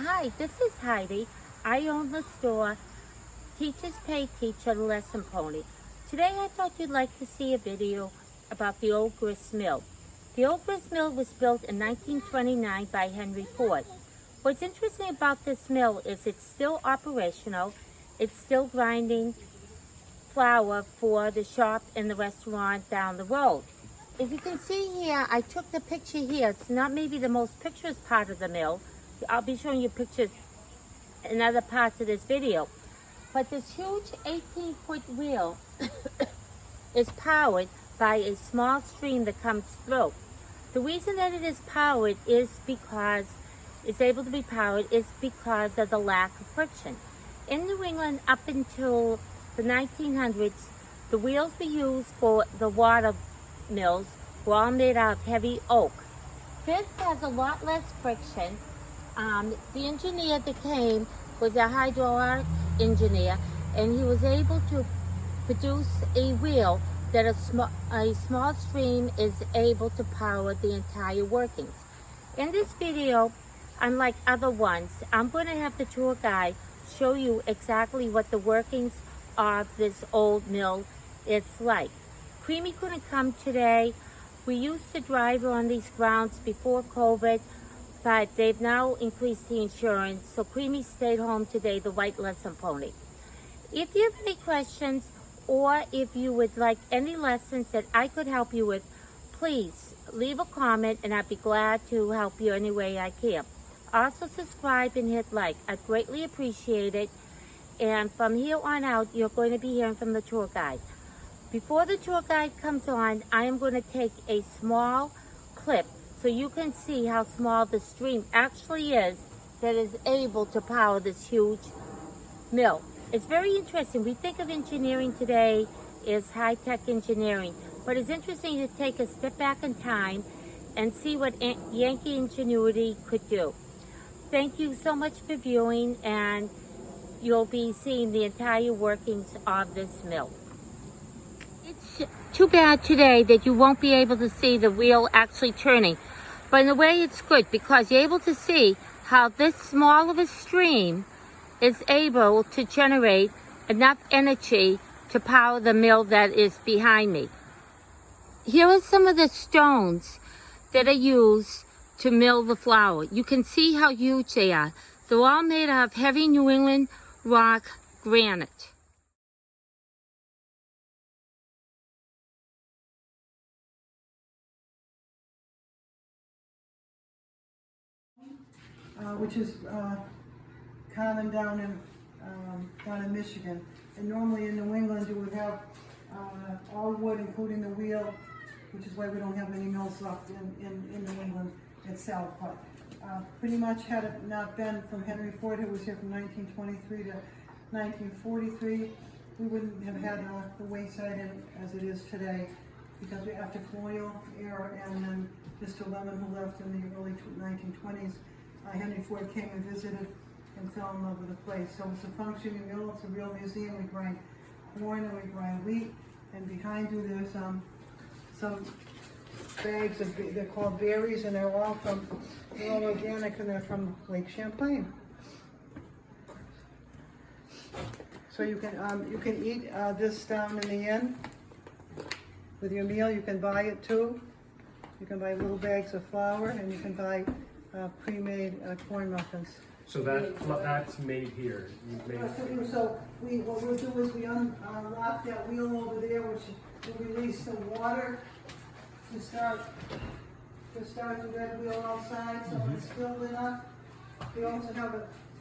Hi, this is Heidi. I own the store Teachers Pay Teacher Lesson Pony. Today I thought you'd like to see a video about the old grist mill. The old grist mill was built in 1929 by Henry Ford. What's interesting about this mill is it's still operational. It's still grinding flour for the shop and the restaurant down the road. If you can see here, I took the picture here. It's not maybe the most picturesque part of the mill. I'll be showing you pictures in other parts of this video. But this huge 18-foot wheel is powered by a small stream that comes through. The reason that it is powered is because it's able to be powered is because of the lack of friction. In New England, up until the 1900s, the wheels we used for the water mills were all made out of heavy oak. This has a lot less friction. The engineer that came was a hydraulic engineer, and he was able to produce a wheel that a small stream is able to power the entire workings. In this video, unlike other ones, I'm going to have the tour guide show you exactly what the workings of this old mill is like. Creamy couldn't come today. We used to drive on these grounds before COVID, but they've now increased the insurance, so Creamy stayed home today, the white lesson pony. If you have any questions, or if you would like any lessons that I could help you with, please leave a comment and I'd be glad to help you any way I can. Also subscribe and hit like. I'd greatly appreciate it. And from here on out, you're going to be hearing from the tour guide. Before the tour guide comes on, I am going to take a small clip so you can see how small the stream actually is that is able to power this huge mill. It's very interesting. We think of engineering today as high-tech engineering, but it's interesting to take a step back in time and see what Yankee ingenuity could do. Thank you so much for viewing, and you'll be seeing the entire workings of this mill. It's too bad today that you won't be able to see the wheel actually turning. But in a way, it's good because you're able to see how this small of a stream is able to generate enough energy to power the mill that is behind me. Here are some of the stones that are used to mill the flour. You can see how huge they are. They're all made out of heavy New England rock granite. Which is common down in Michigan. And normally in New England you would have all wood, including the wheel, which is why we don't have many mills left in New England itself. But pretty much had it not been from Henry Ford, who was here from 1923 to 1943, we wouldn't have had the Wayside Inn as it is today, because after colonial era and then Mr. Lemon, who left in the early 1920s, Henry Ford came and visited and fell in love with the place. So it's a functioning mill, it's a real museum. We grind corn and we grind wheat, and behind you there's some bags of, they're called berries, and they're all organic, and they're from Lake Champlain. So you can eat this down in the inn with your meal. You can buy it too. You can buy little bags of flour, and you can buy pre-made corn muffins. So that's made here. So what we'll do is we unlock that wheel over there, which will release the water to start the red wheel outside, so it's filled enough. We also have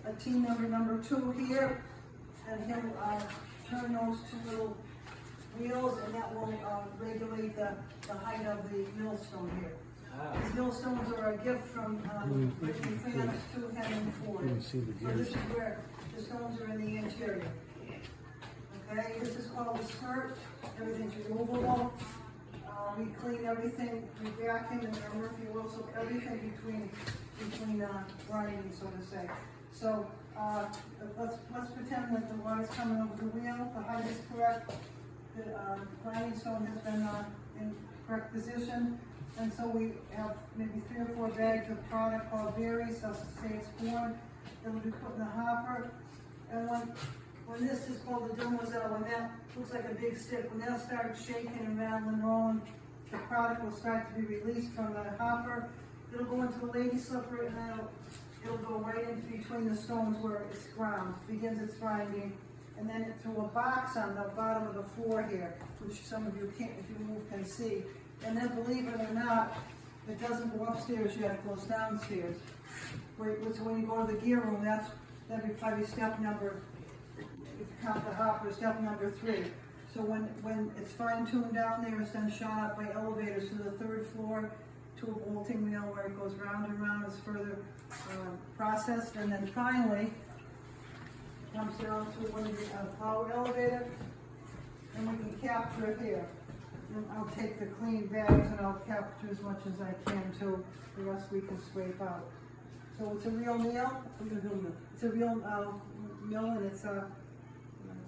a team member number 2 here, and he'll turn those 2 little wheels, and that will regulate the height of the millstone here. These millstones are a gift from France to Henry Ford. So this is where the stones are in the interior. Okay, this is called the skirt. Everything's removable. We clean everything, we vacuum and remove, if you will, so everything between grinding, so to say. So let's pretend that the water's coming over the wheel, the height is correct, the grinding stone has been in correct position. And so we have maybe 3 or 4 bags of product called berries, so say it's corn. it'll be put in the hopper. And when this is called the demoiselle, when that looks like a big stick, when that starts shaking and rattling and rolling, the product will start to be released from the hopper. It'll go into the lady slipper, and then it'll go right into between the stones where it's ground, begins its grinding, and then into a box on the bottom of the floor here, which some of you can't, if you move, can see. And then, believe it or not, it doesn't go upstairs yet, it goes downstairs. So when you go to the gear room, that'd be probably step number, if you count the hopper, step number 3. So when it's fine-tuned down there, it's then shot up by elevators to the 3rd floor to a bolting mill where it goes round and round, is further processed, and then finally comes down to one of the power elevator, and we can capture it here. And I'll take the clean bags and I'll capture as much as I can too. The rest we can scrape out. So it's a real mill. It's a real mill, and it's a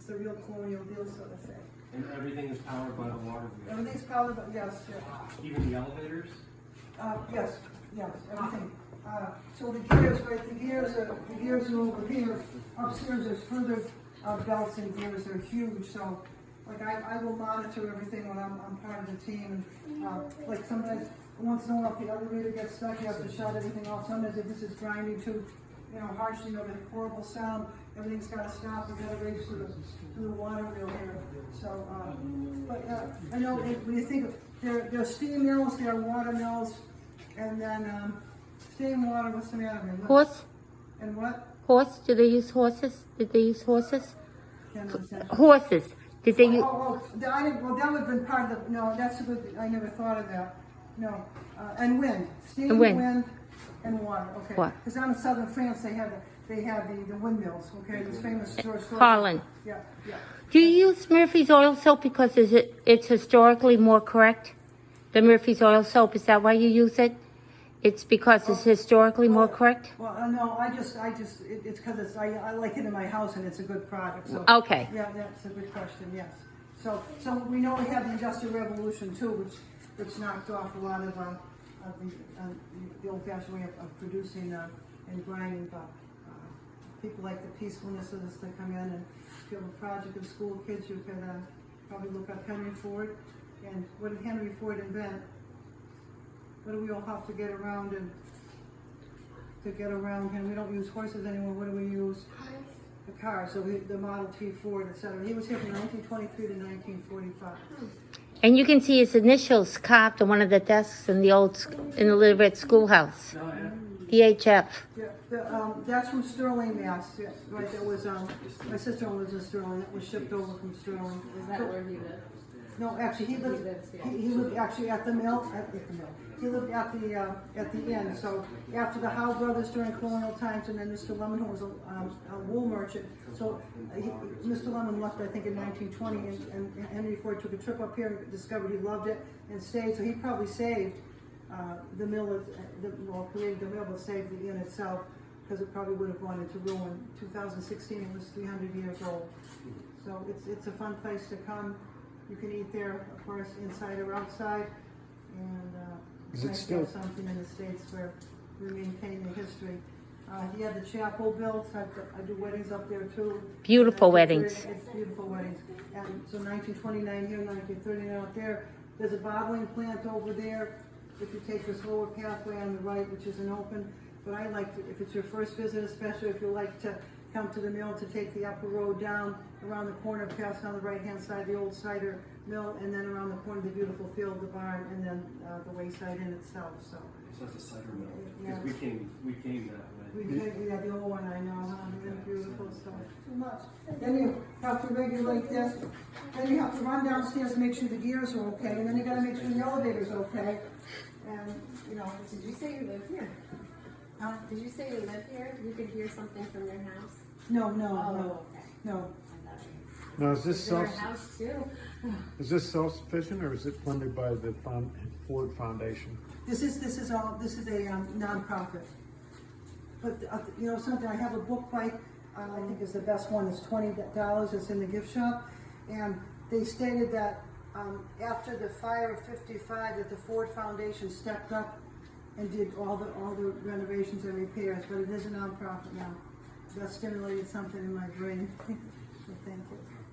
real colonial deal, so to say. And everything is powered by the water wheel? Everything's powered by, yes. Even the elevators? Yes, everything. So the gears, right, the gears are over here. Upstairs there's further belts and gears, they're huge, so like I will monitor everything when I'm part of the team, and like sometimes, once in a while, if the elevator gets stuck, you have to shut everything off. Sometimes if this is grinding too, harshly, the horrible sound, everything's got to stop, we've got to race to the water wheel here. So, I know when you think of, there are steam mills, there are water mills, and then steam water, what's the matter with Horse? And what? Horse? Do they use horses? Did they use horses? Can't understand. Horses. Did they use... Well, that would have been part of the, no, that's a good, I never thought of that. No, and wind, steam, And wind. wind, and water, okay. What? Because down in southern France, they have the windmills, okay, this famous store. Holland. Yeah. Do you use Murphy's oil soap because it's historically more correct? The Murphy's oil soap, is that why you use it? It's because it's historically more correct? Well, no, it's because I like it in my house and it's a good product, so. Okay. Yeah, that's a good question, yes. So we know we have the Industrial Revolution too, which knocked off a lot of the old-fashioned way of producing and grinding, but people like the peacefulness of this to come in, and if you have a project in school, kids, you can probably look up Henry Ford. And what did Henry Ford invent? What do we all have to get around and we don't use horses anymore, what do we use? The car, so the Model T Ford, etc. He was here from 1923 to 1945. And you can see his initials carved on one of the desks in the Little Red Schoolhouse. Oh, yeah. DHF. Yeah, that's from Sterling, Mass. Yeah, right, that was, my sister lives in Sterling, that was shipped over from Sterling. Is that where he lived? No, actually, he lived actually at the mill, He lived at the inn, so after the Howe brothers during colonial times, and then Mr. Lemon, who was a wool merchant, so Mr. Lemon left, I think, in 1920, and Henry Ford took a trip up here and discovered he loved it and stayed, so he probably saved the mill, created the mill, but saved the inn itself, because it probably would have gone into ruin. 2016, it was 300 years old. So it's a fun place to come. You can eat there, of course, inside or outside, and Is it nice to still- have something in the States where we maintain the history. He had the chapel built. I do weddings up there too. Beautiful And weddings. It's beautiful weddings. And so 1929 here, 1939 out there. There's a bottling plant over there. If you take this lower pathway on the right, which isn't open, but I like to, if it's your first visit, especially if you like to come to the mill, to take the upper road down around the corner, pass on the right-hand side, the old cider mill, and then around the corner, the beautiful field, the barn, and then the Wayside Inn itself. So So that's a cider mill. Yeah. Because we came that way. we have the old one, I know, huh? They're beautiful, so too much. Then you have to regulate this. Then you have to run downstairs and make sure the gears are okay, and then you got to make sure the elevator's okay. And Did you say you live here? Did you say you live here? You could hear something from your house? no, Okay. no. I thought you Now, is this your house too? self-sufficient, or is it funded by the Ford Foundation? This is a nonprofit. But something, I have a book by I think is the best one. It's $20. It's in the gift shop, and they stated that after the fire of '55, that the Ford Foundation stepped up and did all the renovations and repairs. But it is a nonprofit now. that stimulated something in my brain. So thank you.